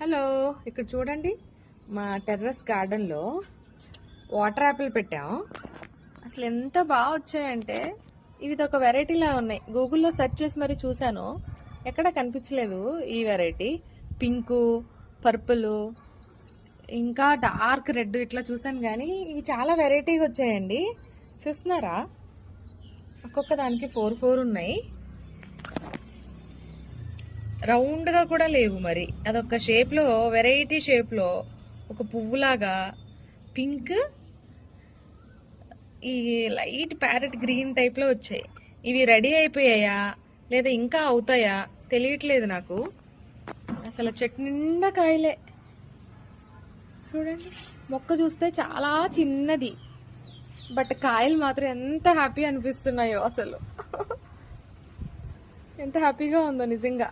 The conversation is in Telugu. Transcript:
హలో, ఇక్కడ చూడండి. మా టెర్రస్ గార్డెన్లో వాటర్ యాపిల్ పెట్టాం. అసలు ఎంత బాగా వచ్చాయంటే ఇవి ఒక వెరైటీలా ఉన్నాయి. గూగుల్లో సెర్చ్ చేసి మరీ చూశాను, ఎక్కడ కనిపించలేదు ఈ వెరైటీ. పింకు, పర్పుల్, ఇంకా డార్క్ రెడ్ ఇట్లా చూసాను, కానీ ఇవి చాలా వెరైటీగా వచ్చాయండి. చూస్తున్నారా? ఒక్కొక్క దానికి 4 ఉన్నాయి. రౌండ్గా కూడా లేవు, మరి అదొక షేప్లో, వెరైటీ షేప్లో ఒక పువ్వులాగా పింక్, ఈ లైట్ ప్యారెట్ గ్రీన్ టైప్లో వచ్చాయి. ఇవి రెడీ అయిపోయాయా లేదా ఇంకా అవుతాయా తెలియట్లేదు నాకు. అసలు చెట్టు నిండా కాయలే. చూడండి, మొక్క చూస్తే చాలా చిన్నది, బట్ కాయలు మాత్రం ఎంత హ్యాపీ అనిపిస్తున్నాయో. అసలు ఎంత హ్యాపీగా ఉందో నిజంగా.